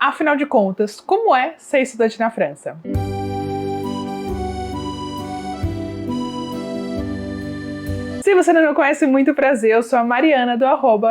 Afinal de contas, como é ser estudante na França? Se você não me conhece, muito prazer, eu sou a Mariana do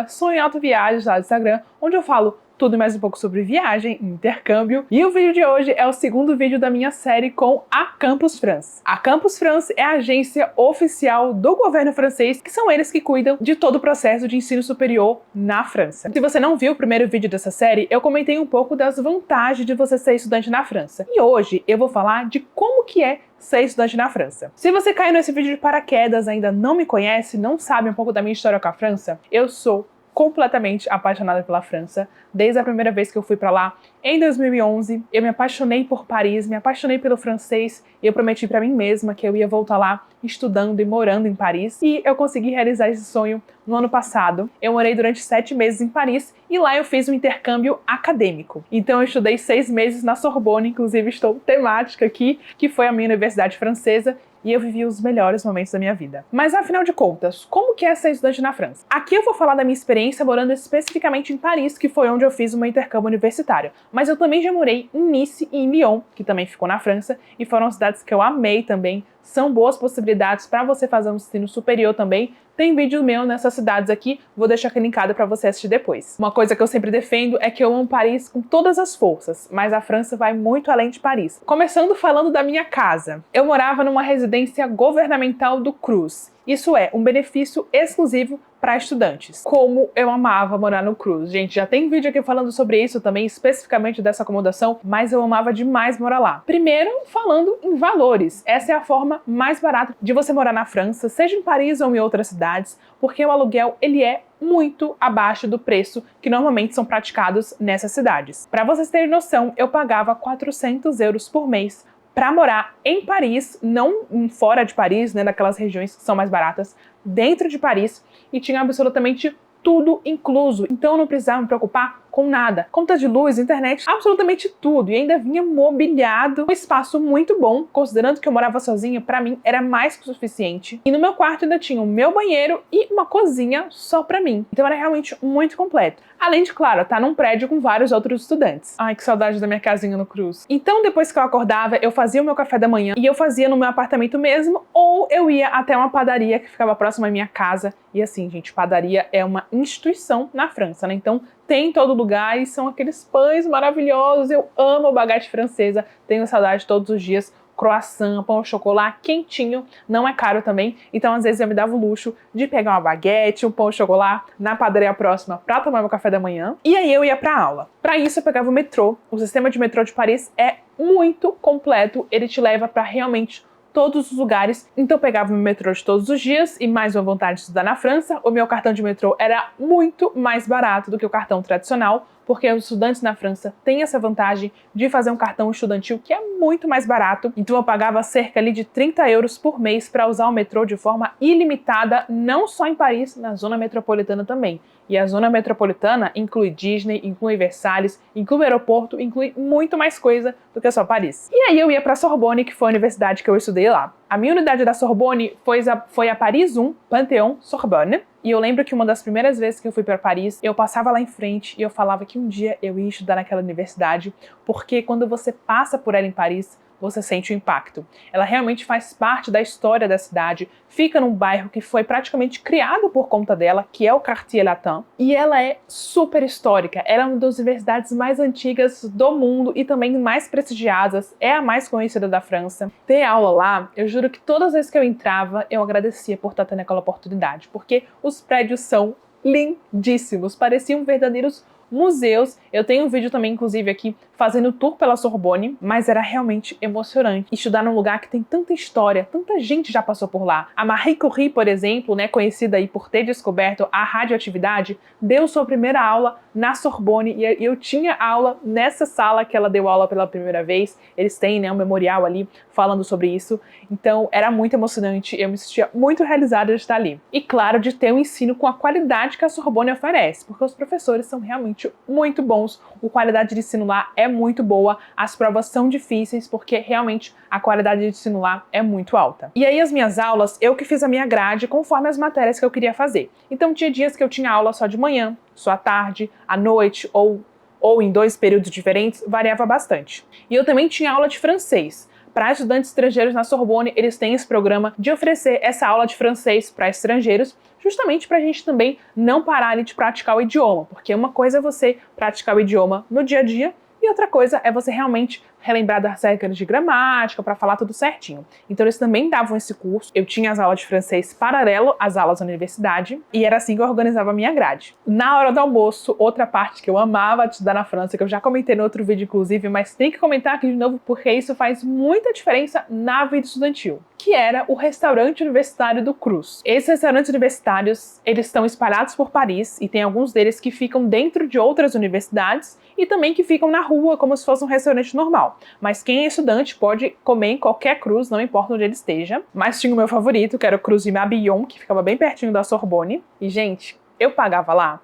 @sonhoaltoviagens lá do Instagram, onde eu falo tudo e mais um pouco sobre viagem e intercâmbio. E o vídeo de hoje é o segundo vídeo da minha série com a Campus France. A Campus France é a agência oficial do governo francês, que são eles que cuidam de todo o processo de ensino superior na França. Se você não viu o primeiro vídeo dessa série, eu comentei um pouco das vantagens de você ser estudante na França. E hoje eu vou falar de como que é ser estudante na França. Se você caiu nesse vídeo de paraquedas, ainda não me conhece, não sabe um pouco da minha história com a França, eu sou completamente apaixonada pela França. Desde a primeira vez que eu fui pra lá, em 2011, eu me apaixonei por Paris, me apaixonei pelo francês e eu prometi pra mim mesma que eu ia voltar lá estudando e morando em Paris. E eu consegui realizar esse sonho no ano passado. Eu morei durante 7 meses em Paris e lá eu fiz um intercâmbio acadêmico. Então eu estudei 6 meses na Sorbonne, inclusive estou temática aqui, que foi a minha universidade francesa, e eu vivi os melhores momentos da minha vida. Mas afinal de contas, como que é ser estudante na França? Aqui eu vou falar da minha experiência morando especificamente em Paris, que foi onde eu fiz o meu intercâmbio universitário. Mas eu também já morei em Nice e em Lyon, que também ficou na França, e foram cidades que eu amei também. São boas possibilidades para você fazer um ensino superior também. Tem vídeo meu nessas cidades aqui, vou deixar aqui linkado para você assistir depois. Uma coisa que eu sempre defendo é que eu amo Paris com todas as forças, mas a França vai muito além de Paris. Começando falando da minha casa. Eu morava numa residência governamental do Cruz. Isso é um benefício exclusivo para estudantes. Como eu amava morar no Cruz. Gente, já tem vídeo aqui falando sobre isso também, especificamente dessa acomodação, mas eu amava demais morar lá. Primeiro, falando em valores. Essa é a forma mais barata de você morar na França, seja em Paris ou em outras cidades, porque o aluguel, ele é muito abaixo do preço que normalmente são praticados nessas cidades. Para vocês terem noção, eu pagava 400 euros por mês para morar em Paris, não fora de Paris, né, daquelas regiões que são mais baratas, dentro de Paris, e tinha absolutamente tudo incluso. Então eu não precisava me preocupar com nada. Conta de luz, internet, absolutamente tudo. E ainda vinha mobiliado, um espaço muito bom, considerando que eu morava sozinha, pra mim era mais que o suficiente. E no meu quarto ainda tinha o meu banheiro e uma cozinha só pra mim. Então era realmente muito completo. Além de, claro, estar num prédio com vários outros estudantes. Ai, que saudade da minha casinha no Cruz. Então depois que eu acordava, eu fazia o meu café da manhã e eu fazia no meu apartamento mesmo, ou eu ia até uma padaria que ficava próxima à minha casa. E assim, gente, padaria é uma instituição na França, né? Então tem em todo lugar e são aqueles pães maravilhosos. Eu amo baguete francesa, tenho saudade todos os dias. Croissant, pão de chocolate quentinho, não é caro também, então às vezes eu me dava o luxo de pegar uma baguete, um pão de chocolate na padaria próxima para tomar meu café da manhã, e aí eu ia para aula. Para isso eu pegava o metrô. O sistema de metrô de Paris é muito completo, ele te leva para realmente todos os lugares. Então eu pegava o meu metrô de todos os dias e mais uma vontade de estudar na França, o meu cartão de metrô era muito mais barato do que o cartão tradicional, porque os estudantes na França têm essa vantagem de fazer um cartão estudantil que é muito mais barato. Então eu pagava cerca ali de 30 euros por mês para usar o metrô de forma ilimitada, não só em Paris, na zona metropolitana também. E a zona metropolitana inclui Disney, inclui Versalhes, inclui o aeroporto, inclui muito mais coisa do que só Paris. E aí eu ia para a Sorbonne, que foi a universidade que eu estudei lá. A minha unidade da Sorbonne foi a Paris 1, Panthéon Sorbonne. E eu lembro que uma das primeiras vezes que eu fui para Paris, eu passava lá em frente e eu falava que um dia eu ia estudar naquela universidade, porque quando você passa por ela em Paris, você sente o impacto. Ela realmente faz parte da história da cidade, fica num bairro que foi praticamente criado por conta dela, que é o Quartier Latin, e ela é super histórica. Ela é uma das universidades mais antigas do mundo e também mais prestigiadas, é a mais conhecida da França. Ter aula lá, eu juro que todas as vezes que eu entrava, eu agradecia por estar tendo aquela oportunidade, porque os prédios são lindíssimos, pareciam verdadeiros museus. Eu tenho um vídeo também, inclusive, aqui fazendo tour pela Sorbonne, mas era realmente emocionante estudar num lugar que tem tanta história, tanta gente já passou por lá. A Marie Curie, por exemplo, né, conhecida aí por ter descoberto a radioatividade, deu sua primeira aula na Sorbonne e eu tinha aula nessa sala que ela deu aula pela primeira vez. Eles têm, né, um memorial ali falando sobre isso. Então era muito emocionante, eu me sentia muito realizada de estar ali. E claro, de ter um ensino com a qualidade que a Sorbonne oferece, porque os professores são realmente muito bons, a qualidade de ensino lá é muito boa, as provas são difíceis porque realmente a qualidade de ensino lá é muito alta. E aí as minhas aulas, eu que fiz a minha grade conforme as matérias que eu queria fazer. Então tinha dias que eu tinha aula só de manhã, só à tarde, à noite ou ou em 2 períodos diferentes, variava bastante. E eu também tinha aula de francês. Para estudantes estrangeiros na Sorbonne, eles têm esse programa de oferecer essa aula de francês para estrangeiros, justamente para a gente também não parar ali de praticar o idioma, porque uma coisa é você praticar o idioma no dia a dia, e outra coisa é você realmente relembrar das regras de gramática para falar tudo certinho. Então eles também davam esse curso. Eu tinha as aulas de francês paralelo às aulas da universidade e era assim que eu organizava a minha grade. Na hora do almoço, outra parte que eu amava estudar na França, que eu já comentei no outro vídeo inclusive, mas tem que comentar aqui de novo porque isso faz muita diferença na vida estudantil, que era o restaurante universitário do Cruz. Esses restaurantes universitários, eles estão espalhados por Paris e tem alguns deles que ficam dentro de outras universidades e também que ficam na rua como se fosse um restaurante normal. Mas quem é estudante pode comer em qualquer Cruz, não importa onde ele esteja. Mas tinha o meu favorito, que era o Cruz de Mabillon, que ficava bem pertinho da Sorbonne. E, gente, eu pagava lá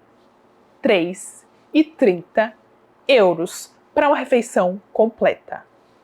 3,30 € para uma refeição completa.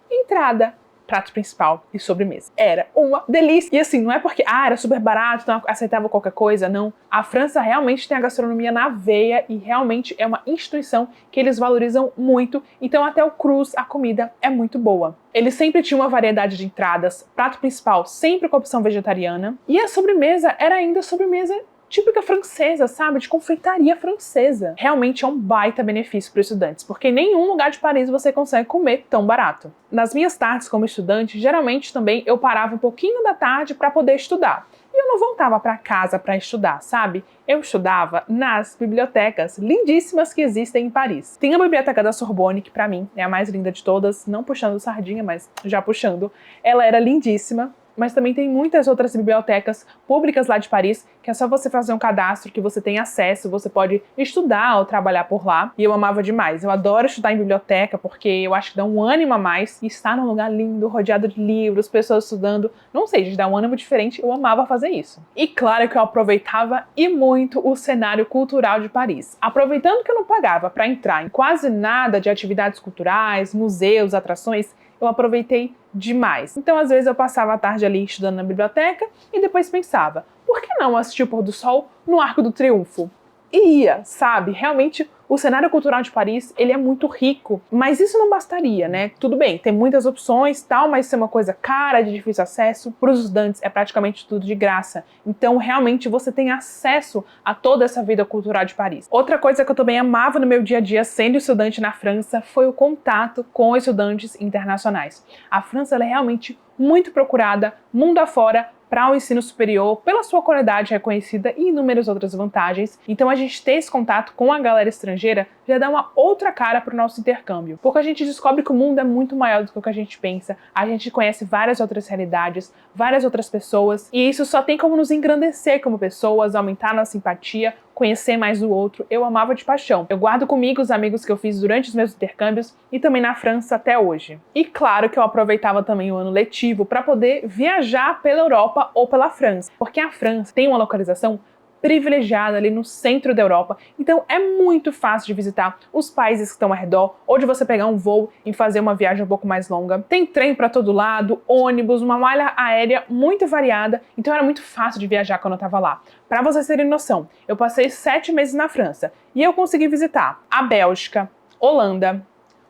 Entrada, prato principal e sobremesa. Era uma delícia. E assim, não é porque, era super barato, então aceitava qualquer coisa, não. A França realmente tem a gastronomia na veia e realmente é uma instituição que eles valorizam muito. Então até o Cruz, a comida é muito boa. Eles sempre tinham uma variedade de entradas, prato principal sempre com opção vegetariana. E a sobremesa era ainda sobremesa típica francesa, sabe? De confeitaria francesa. Realmente é um baita benefício para os estudantes, porque em nenhum lugar de Paris você consegue comer tão barato. Nas minhas tardes como estudante, geralmente também eu parava um pouquinho da tarde para poder estudar. E eu não voltava para casa para estudar, sabe? Eu estudava nas bibliotecas lindíssimas que existem em Paris. Tem a biblioteca da Sorbonne, que para mim é a mais linda de todas, não puxando sardinha, mas já puxando. Ela era lindíssima. Mas também tem muitas outras bibliotecas públicas lá de Paris, que é só você fazer um cadastro que você tem acesso, você pode estudar ou trabalhar por lá. E eu amava demais. Eu adoro estudar em biblioteca, porque eu acho que dá um ânimo a mais. E estar num lugar lindo, rodeado de livros, pessoas estudando, não sei, de dar um ânimo diferente, eu amava fazer isso. E claro que eu aproveitava e muito o cenário cultural de Paris. Aproveitando que eu não pagava para entrar em quase nada de atividades culturais, museus, atrações, eu aproveitei demais. Então, às vezes, eu passava a tarde ali estudando na biblioteca e depois pensava, por que não assistir o pôr do sol no Arco do Triunfo? E ia, sabe? Realmente, o cenário cultural de Paris, ele é muito rico, mas isso não bastaria, né? Tudo bem, tem muitas opções, tal, mas isso é uma coisa cara, de difícil acesso. Para os estudantes, é praticamente tudo de graça. Então, realmente, você tem acesso a toda essa vida cultural de Paris. Outra coisa que eu também amava no meu dia a dia, sendo estudante na França, foi o contato com estudantes internacionais. A França, ela é realmente muito procurada, mundo afora, para o ensino superior, pela sua qualidade reconhecida e inúmeras outras vantagens. Então a gente ter esse contato com a galera estrangeira já dá uma outra cara para o nosso intercâmbio, porque a gente descobre que o mundo é muito maior do que o que a gente pensa, a gente conhece várias outras realidades, várias outras pessoas, e isso só tem como nos engrandecer como pessoas, aumentar nossa simpatia, conhecer mais do outro. Eu amava de paixão. Eu guardo comigo os amigos que eu fiz durante os meus intercâmbios e também na França até hoje. E claro que eu aproveitava também o ano letivo para poder viajar pela Europa ou pela França, porque a França tem uma localização privilegiada ali no centro da Europa, então é muito fácil de visitar os países que estão ao redor, ou de você pegar um voo e fazer uma viagem um pouco mais longa. Tem trem para todo lado, ônibus, uma malha aérea muito variada, então era muito fácil de viajar quando eu estava lá. Para vocês terem noção, eu passei 7 meses na França e eu consegui visitar a Bélgica, Holanda,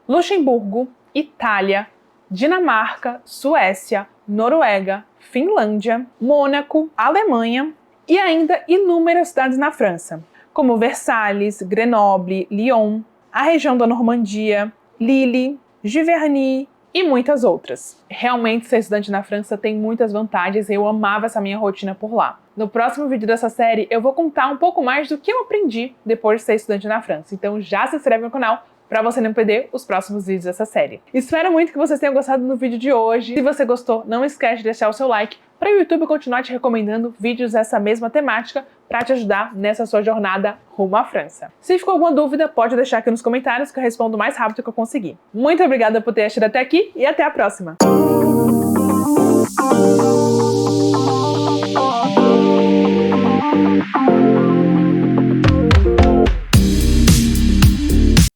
Luxemburgo, Itália, Dinamarca, Suécia, Noruega, Finlândia, Mônaco, Alemanha, e ainda inúmeras cidades na França, como Versalhes, Grenoble, Lyon, a região da Normandia, Lille, Giverny e muitas outras. Realmente, ser estudante na França tem muitas vantagens e eu amava essa minha rotina por lá. No próximo vídeo dessa série, eu vou contar um pouco mais do que eu aprendi depois de ser estudante na França. Então já se inscreve no canal para você não perder os próximos vídeos dessa série. Espero muito que vocês tenham gostado do vídeo de hoje. Se você gostou, não esquece de deixar o seu like para o YouTube continuar te recomendando vídeos dessa mesma temática para te ajudar nessa sua jornada rumo à França. Se ficou alguma dúvida, pode deixar aqui nos comentários que eu respondo o mais rápido que eu conseguir. Muito obrigada por ter assistido até aqui e até a próxima!